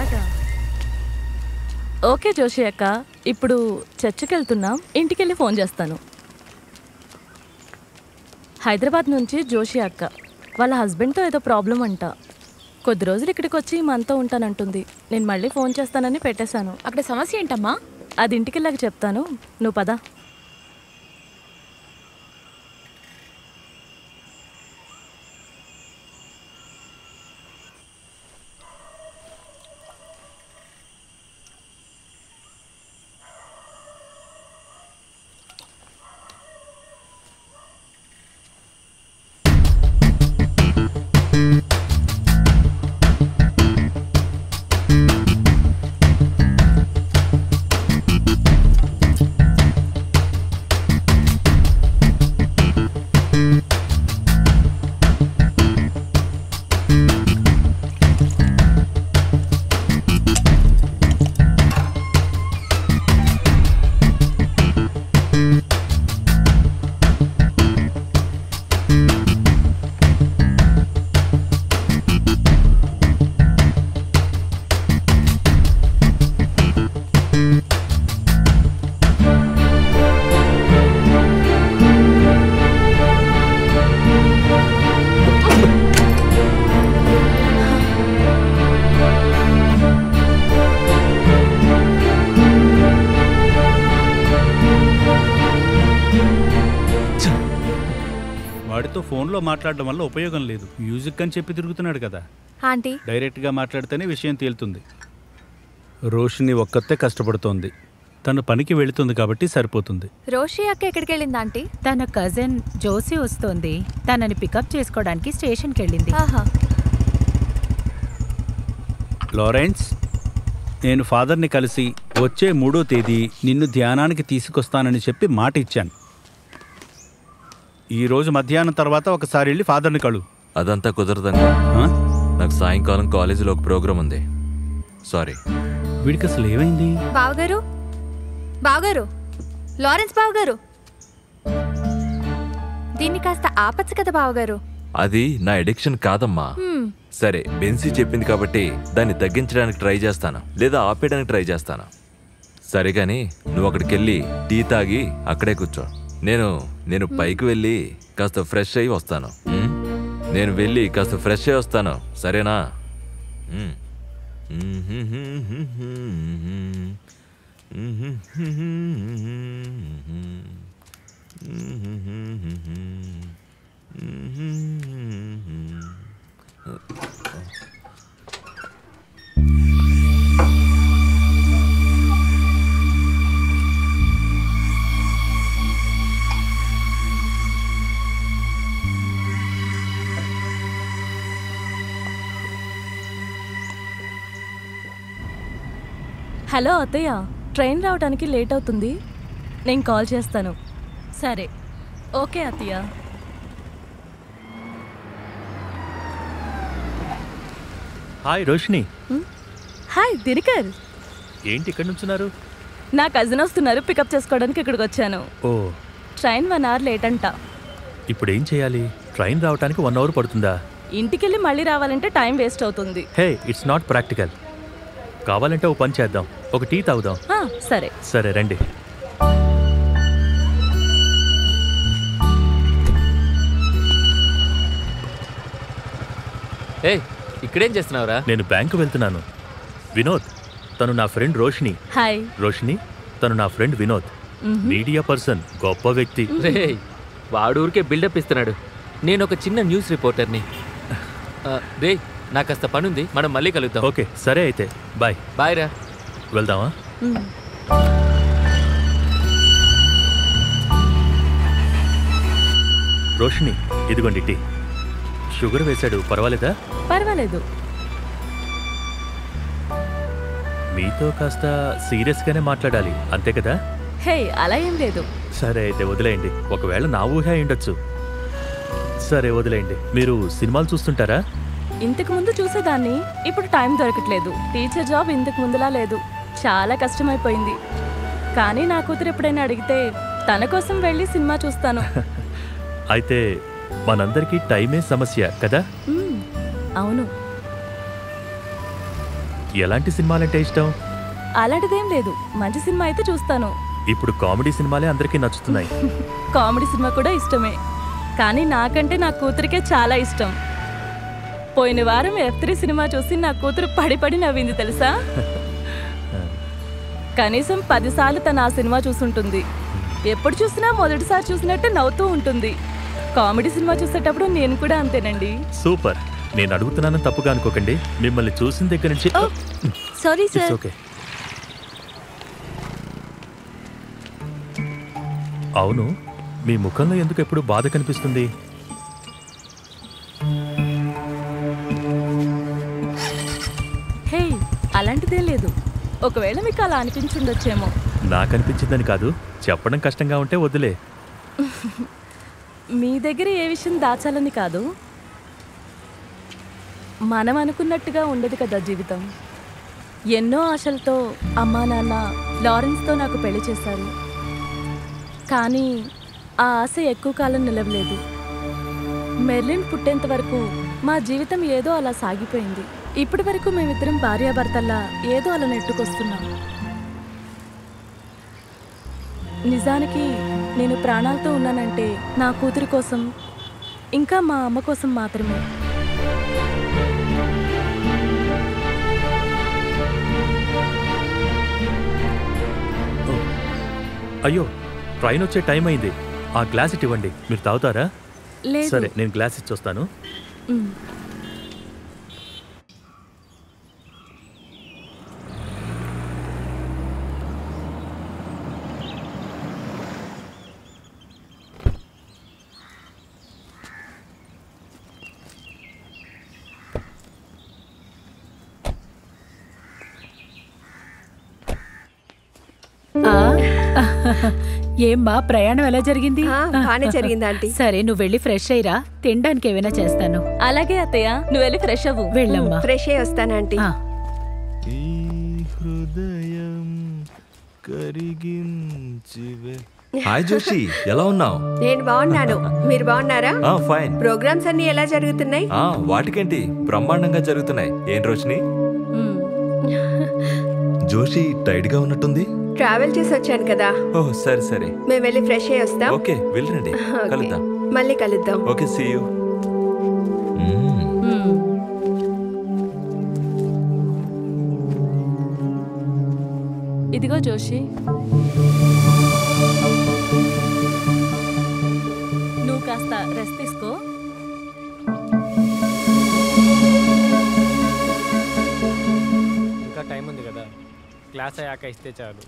అలాగా. ఓకే జోషి అక్క, ఇప్పుడు చర్చికి వెళ్తున్నాం, ఇంటికెళ్ళి ఫోన్ చేస్తాను. హైదరాబాద్ నుంచి జోషి అక్క, వాళ్ళ హస్బెండ్తో ఏదో ప్రాబ్లం అంట. కొద్ది రోజులు ఇక్కడికి వచ్చి మనతో ఉంటానంటుంది. నేను మళ్ళీ ఫోన్ చేస్తానని పెట్టేశాను. అక్కడ సమస్య ఏంటమ్మా? అది ఇంటికెళ్ళాక చెప్తాను, నువ్వు పద. వాడితో ఫోన్లో మాట్లాడడం వల్ల ఉపయోగం లేదు. మ్యూజిక్ అని చెప్పి తిరుగుతున్నాడు కదా. ఆంటీ, డైరెక్ట్గా మాట్లాడితేనే విషయం తేలుతుంది. రోషిని ఒక్కతే కష్టపడుతోంది. తను పనికి వెళుతుంది కాబట్టి సరిపోతుంది. రోషి అక్క ఎక్కడికి వెళ్ళింది ఆంటీ? తన కజిన్ జోసి వస్తోంది, తనని పికప్ చేసుకోవడానికి స్టేషన్కి వెళ్ళింది. ఆహా. లారెన్స్, నేను ఫాదర్ని కలిసి వచ్చే 3వ తేదీ నిన్ను ధ్యానానికి తీసుకొస్తానని చెప్పి మాట ఇచ్చాను. ఈరోజు మధ్యాహ్నం తర్వాత ఒకసారి వెళ్ళి ఫాదర్ని కలు. అదంతా కుదరదండి. నాకు సాయంకాలం కాలేజీలో ఒక ప్రోగ్రాం ఉంది. సారీ. వీడికి అసలు ఏమైంది? బావగారు, బావగారు, లారెన్స్ బావగారు, దీన్ని కాస్త ఆపచ్చు కదా బావగారు. అది నా ఎడిక్షన్ కాదమ్మా. సరే, బెన్సీ చెప్పింది కాబట్టి దాన్ని తగ్గించడానికి ట్రై చేస్తాను, లేదా ఆపేయడానికి ట్రై చేస్తాను. సరే కానీ నువ్వు అక్కడికి వెళ్ళి టీ తాగి అక్కడే కూర్చో. నేను పైకి వెళ్ళి కాస్త ఫ్రెష్ అయ్యి వస్తాను. సరేనా? హలో అత్తయ్య, ట్రైన్ రావడానికి లేట్ అవుతుంది, నేను కాల్ చేస్తాను. సరే, ఓకే అత్తయ్య. హాయ్ రోషిని. హాయ్ దినకర్. ఏంటి ఇక్కడ నుంచున్నారు? నా కజిన్ వస్తున్నారు, పికప్ చేసుకోవడానికి ఇక్కడికి వచ్చాను. ఓ, ట్రైన్ 1 అవర్ లేట్ అంట. ఇప్పుడు ఏం చేయాలి? ట్రైన్ రావడానికి 1 అవర్ పడుతుందా? ఇంటికెళ్ళి మళ్ళీ రావాలంటే టైం వేస్ట్ అవుతుంది. హే, ఇట్స్ నాట్ ప్రాక్టికల్. కావాలంటే ఓ పని చేద్దాం, ఒక టీ తాగుదాం. సరే సరే రండి. ఇక్కడేం చేస్తున్నావురా? నేను బ్యాంకు వెళ్తున్నాను. వినోద్, తను నా ఫ్రెండ్ రోషిని. హాయ్ రోషిని, తను నా ఫ్రెండ్ వినోద్, మీడియా పర్సన్, గొప్ప వ్యక్తి. వాడు ఊరికే బిల్డప్ ఇస్తున్నాడు. నేను ఒక చిన్న న్యూస్ రిపోర్టర్ని. రే, నాకు కాస్త పనుంది, మనం మళ్ళీ కలుద్దాం. ఓకే సరే అయితే, బాయ్. బాయ్ రా. వెళ్దామా? రోషిని, ఇదిగోండి టీ. షుగర్ వేశాడు, పర్వాలేదా? పర్వాలేదు. మీతో కాస్త సీరియస్గానే మాట్లాడాలి, అంతే కదా? హే, అలా ఏం లేదు. సరే అయితే వదిలేయండి. ఒకవేళ నా ఊహ అయ్యుండొచ్చు. సరే వదిలేయండి. మీరు సినిమాలు చూస్తుంటారా? ఇంతకు ముందు చూసేదాన్ని, ఇప్పుడు టైం దొరకట్లేదు. టీచర్ జాబ్ ఇంతకు ముందులా లేదు, చాలా కష్టమైపోయింది. కానీ నా కూతురు ఎప్పుడైనా అడిగితే తన కోసం వెళ్ళి సినిమా చూస్తాను. అయితే మనందరికీ టైమే సమస్య కదా? అవును. ఎలాంటి సినిమాలంటే ఇష్టం? అలాంటిదేం లేదు, మంచి సినిమా అయితే చూస్తాను. ఇప్పుడు కామెడీ సినిమాలే అందరికీ నచ్చుతున్నాయి. కామెడీ సినిమా కూడా ఇష్టమే, కానీ నాకంటే నా కూతురికే చాలా ఇష్టం. పోయిన వారం F3 సినిమా చూసి నా కూతురు పడి పడి నవ్వింది తెలుసా. కనీసం 10 సార్లు తను ఆ సినిమా చూసుంటుంది. ఎప్పుడు చూసినా మొదటిసారి చూసినట్టే నవ్వుతూ ఉంటుంది. కామెడీ సినిమా చూసేటప్పుడు నేను కూడా అంతేనండి. సూపర్. నేను అడుగుతున్నానని తప్పుగా అనుకోకండి. మిమ్మల్ని చూసిన దగ్గర నుంచి సారీ It's సార్. okay. అవును, మీ ముఖంలో ఎందుకు ఎప్పుడు బాధ కనిపిస్తుంది? హే, అలాంటిదేం లేదు. ఒకవేళ మీకు అలా అనిపించుండొచ్చేమో. నాకు అనిపించిందని కాదు, చెప్పడం కష్టంగా ఉంటే వదిలే. మీ దగ్గర ఏ విషయం దాచాలని కాదు, మనం అనుకున్నట్టుగా ఉండదు కదా జీవితం. ఎన్నో ఆశలతో అమ్మా నాన్న లారెన్స్తో నాకు పెళ్లి చేశారు. కానీ ఆ ఆశ ఎక్కువ కాలం నిలవలేదు. మెర్లిన్ పుట్టేంత వరకు మా జీవితం ఏదో అలా సాగిపోయింది. ఇప్పటి వరకు మేమిద్దరం భార్యాభర్తల్లా ఏదో అలా నెట్టుకొస్తున్నాం. నిజానికి నేను ప్రాణాలతో ఉన్నానంటే నా కూతురి కోసం, ఇంకా మా అమ్మ కోసం మాత్రమే. అయ్యో, ట్రైన్ వచ్చే టైం అయింది. ఆ గ్లాస్ ఇటు ఇవ్వండి. మీరు తాగుతారా? లేదు. సరే, నేను గ్లాస్ ఇచ్చొస్తాను. మ్. ఏమ్మా, ప్రయాణం ఎలా జరిగింది? బానే జరిగింది ఆంటీ. సరే, నువ్వు వెళ్ళి ఫ్రెష్ అయ్యిరా. తినడానికి ఏమైనా చేస్తాను. అలాగే అత్తయ్య, నువ్వు వెళ్ళి ఫ్రెష్ అవ్వు. వెళ్ళమ్మా. ఫ్రెష్ అయ్యి వస్తాను ఆంటీ. ఆ. హాయ్ జోషి, ఎలా ఉన్నావు? నేను బాగున్నాను, మీరు బాగున్నారా? ఫైన్. ప్రోగ్రామ్స్ అన్ని ఎలా జరుగుతున్నాయి? వాటికేంటి, బ్రహ్మాండంగా జరుగుతున్నాయి. ఏం రోషిని, జోషి టైడ్ గా ఉన్నట్టుంది? ట్రావెల్ చేసి వచ్చాను కదా. ఓహ్, సరే సరే. మేము వెళ్ళి ఫ్రెష్ అయ్యి వస్తాం. ఓకే, వెళ్ళండి. ఓకే. కలుద్దాం. మళ్ళీ కలుద్దాం. Okay, see you. ఇదిగో జోషి, నువ్వు కాస్త రెస్ట్ తీసుకో. ఇంకా టైం ఉంది కదా, క్లాస్ అయ్యాక ఇస్తే చాలు.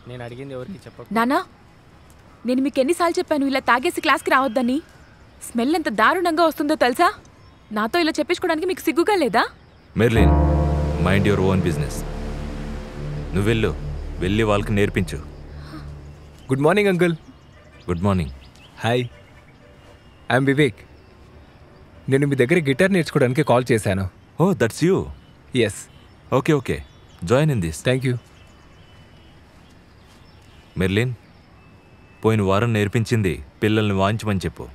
నేను అడిగింది ఎవరికి చెప్పకు. నానా, నేను మీకు ఎన్నిసార్లు చెప్పాను ఇలా తాగేసి క్లాస్కి రావద్దని? స్మెల్ ఎంత దారుణంగా వస్తుందో తెలుసా? నాతో ఇలా చెప్పించుకోవడానికి మీకు సిగ్గుగా లేదా? Merlin, mind your own business. నువ్వు వెళ్ళి వాళ్ళకి నేర్పించు. Good morning uncle. Good morning. Hi, I'm Vivek. నేను మీ దగ్గర గిటార్ నేర్చుకోవడానికి కాల్ చేశాను. Oh, that's you. Yes. Okay okay, join in this. Thank you. Merlin, పోయిన వారం నేర్పించింది పిల్లల్ని వాయించమని చెప్పు.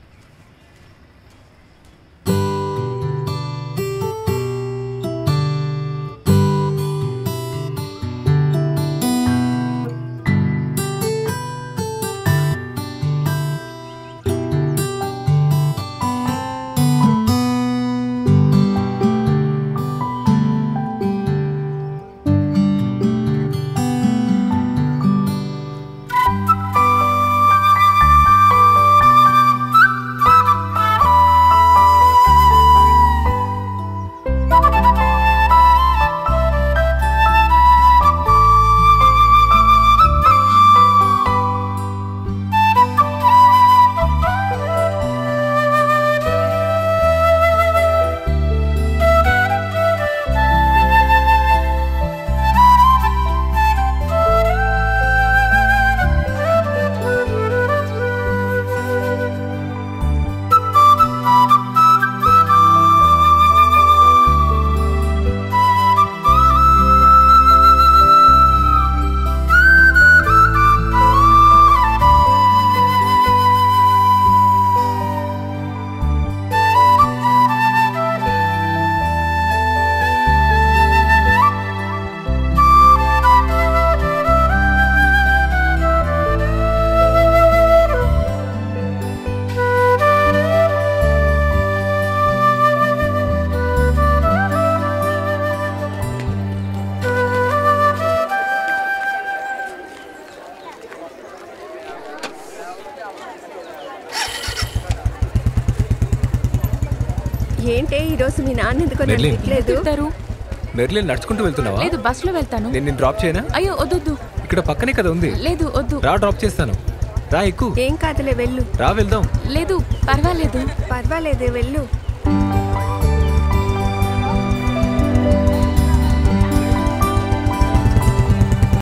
ఏంటే ఈరోజు మీ నాన్న ఎందుకో నన్ను మెర్లిన్. తిట్టలేదు? తిడతారు. మెర్లిన్ నడుచుకుంటూ వెళ్తున్నావా? లేదు బస్సులో వెళ్తాను. నేను నిన్ను డ్రాప్ చేయనా? అయ్యో వద్దొద్దు. ఇక్కడ పక్కనే కదా ఉంది. లేదు వద్దు. రా, డ్రాప్ చేస్తాను. రా, ఎక్కు. ఏం కాదులే వెళ్ళు. రా, వెళ్దాం. లేదు పర్వాలేదు. పర్వాలేదే వెళ్ళు.